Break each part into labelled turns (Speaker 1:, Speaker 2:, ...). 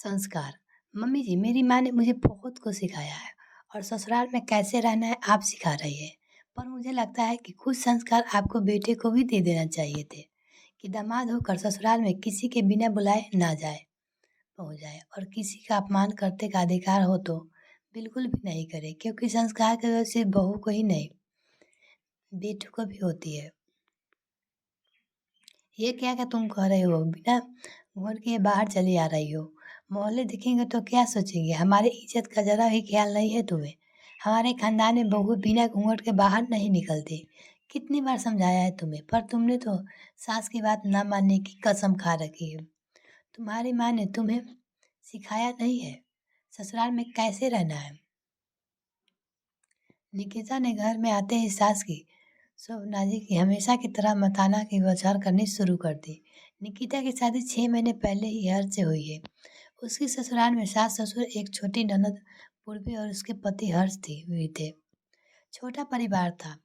Speaker 1: संस्कार। मम्मी जी, मेरी माँ ने मुझे बहुत कुछ सिखाया है और ससुराल में कैसे रहना है आप सिखा रही है। पर मुझे लगता है कि कुछ संस्कार आपको बेटे को भी दे देना चाहिए थे कि दामाद होकर ससुराल में किसी के बिना बुलाए ना जाए पहुंच जाए और किसी का अपमान करने का अधिकार हो तो बिल्कुल भी नहीं करे, क्योंकि संस्कार की वजह से बहू को ही नहीं बेटों को भी होती है। ये क्या क्या तुम कह रहे हो? बिना घूंघट के बाहर चली आ रही हो। मोहल्ले दिखेंगे तो क्या सोचेंगे? हमारी इज्जत का जरा भी ख्याल नहीं है तुम्हें। हमारे खानदान में बहू बिना घूंघट के बाहर नहीं निकलती। कितनी बार समझाया है तुम्हें, पर तुमने तो सास की बात ना मानने की कसम खा रखी है। तुम्हारी माँ ने तुम्हें सिखाया नहीं है ससुराल में कैसे रहना है। निकिता ने घर में आते ही सास की शोभनाजी की हमेशा की तरह मताना की बौछार करनी शुरू कर दी। निकिता की शादी 6 महीने पहले ही हर्ष से हुई है। उसकी ससुराल में सास ससुर, एक छोटी ननद पूर्वी और उसके पति हर्ष थी हुई थे। छोटा परिवार था।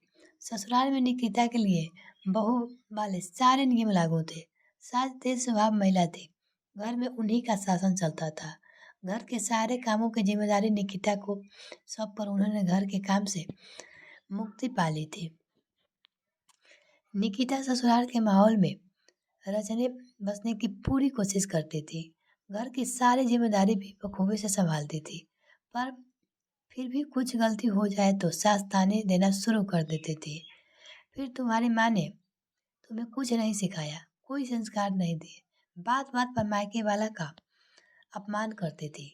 Speaker 1: ससुराल में निकिता के लिए बहू वाले सारे नियम लागू थे। सास तेज स्वभाव महिला थी। घर में उन्हीं का शासन चलता था। घर के सारे कामों की जिम्मेदारी निकिता को सब पर उन्होंने घर के काम से मुक्ति पा ली थी। निकिता ससुराल के माहौल में रचने बसने की पूरी कोशिश करती थी। घर की सारी जिम्मेदारी भी बखूबी से संभालती थी, पर फिर भी कुछ गलती हो जाए तो सास ताने देना शुरू कर देती थी। फिर तुम्हारी माँ ने तुम्हें कुछ नहीं सिखाया, कोई संस्कार नहीं दिए, बात बात पर मायके वाला का अपमान करती थी।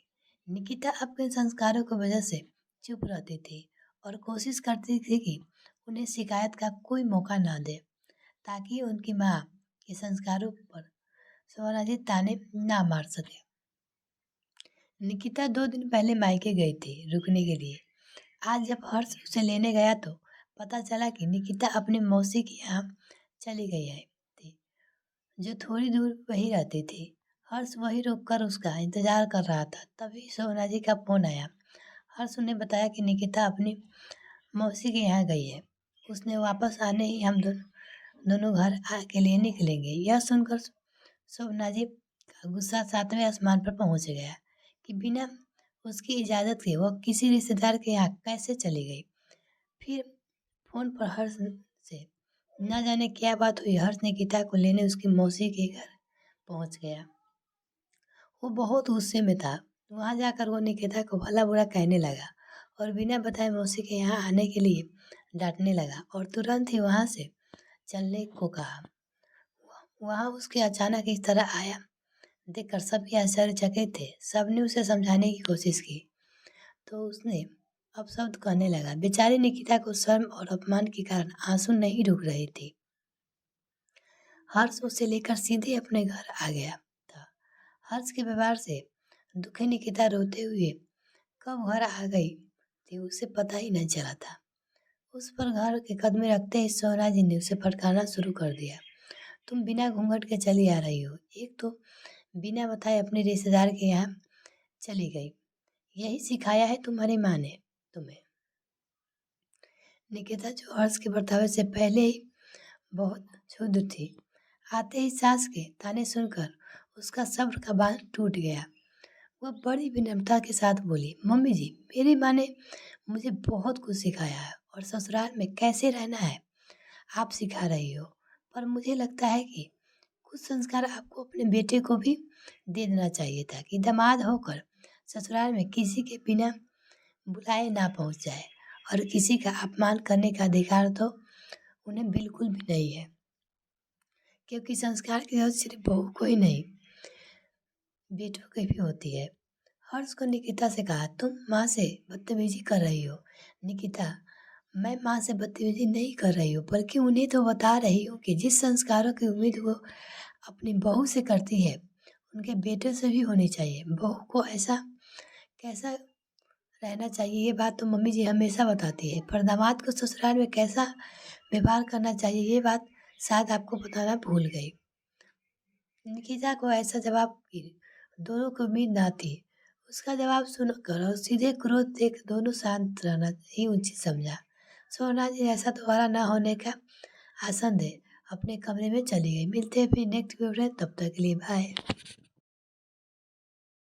Speaker 1: निकिता अपने संस्कारों की वजह से चुप रहती थी और कोशिश करती थी कि उन्हें शिकायत का कोई मौका ना दे, ताकि उनकी माँ के संस्कारों पर स्वराजी ताने ना मार सके। निकिता 2 दिन पहले मायके गई थी रुकने के लिए। आज जब हर्ष उसे लेने गया तो पता चला कि निकिता अपनी मौसी के यहाँ चली गई है थी, जो थोड़ी दूर वही रहती थी। हर्ष वही रोककर उसका इंतजार कर रहा था। तभी सोना जी का फोन आया। हर्ष उन्हें बताया कि निकिता अपनी मौसी के यहाँ गई है। उसने वापस आने ही हम दोनों घर के लिए निकलेंगे। यह सुनकर शोभना जी का गुस्सा 7वें आसमान पर पहुंच गया कि बिना उसकी इजाज़त के वह किसी रिश्तेदार के यहाँ कैसे चली गई। फिर फोन पर हर्ष से न जाने क्या बात हुई। हर्ष निकिता को लेने उसकी मौसी के घर पहुंच गया। वो बहुत गुस्से में था। वहां जाकर वो निकिता को भला बुरा कहने लगा और बिना बताए मौसी के यहाँ आने के लिए डांटने लगा और तुरंत ही वहां से चलने को कहा। वहां उसके अचानक इस तरह आया देखकर सभी आश्चर्यचकित थे। सबने उसे समझाने की कोशिश की तो उसने अपशब्द कहने लगा। बेचारी निकिता को शर्म और अपमान के कारण आंसू नहीं रुक रही थी। हर्ष उसे लेकर सीधे अपने घर आ गया था। हर्ष के व्यवहार से दुखी निकिता रोते हुए कब घर आ गई थी उसे पता ही नहीं चला था। उस पर घर के कदमे रखते ही सोना जी ने उसे फटकारना शुरू कर दिया। तुम बिना घूंघट के चली आ रही हो, एक तो बिना बताए अपने रिश्तेदार के यहाँ चली गई। यही सिखाया है तुम्हारी माँ ने तुम्हें। निकिता, जो हर्ष के बर्तावे से पहले ही बहुत क्षुब्ध थी, आते ही सास के ताने सुनकर उसका सब्र का बांध टूट गया। वह बड़ी विनम्रता के साथ बोली, मम्मी जी, मेरी माँ ने मुझे बहुत कुछ सिखाया है और ससुराल में कैसे रहना है आप सिखा रही हो, पर मुझे लगता है कि कुछ संस्कार आपको अपने बेटे को भी दे देना चाहिए था कि दामाद होकर ससुराल में किसी के बिना बुलाए ना पहुंच जाए और किसी का अपमान करने का अधिकार तो उन्हें बिल्कुल भी नहीं है, क्योंकि संस्कार की जरूरत सिर्फ बहू को ही नहीं बेटों की भी होती है। हर्ष को निकिता से कहा, तुम माँ से बदतमीजी कर रही हो। निकिता, मैं माँ से बदतमीजी नहीं कर रही हूँ, बल्कि उन्हें तो बता रही हूँ कि जिस संस्कारों की उम्मीद वो अपनी बहू से करती है उनके बेटे से भी होनी चाहिए। बहू को ऐसा कैसा रहना चाहिए ये बात तो मम्मी जी हमेशा बताती है, पर दामाद को ससुराल में कैसा व्यवहार करना चाहिए ये बात शायद आपको बताना भूल गई। निकिता को ऐसा जवाब की दोनों को उम्मीद ना थी। उसका जवाब सुनकर और सीधे क्रोध देख दोनों शांत रहना ही उचित समझा। सोना जी ऐसा दोबारा ना होने का आसन दे अपने कमरे में चली गई। मिलते हैं फिर नेक्स्ट वीडियो में, तब तक के लिए बाय।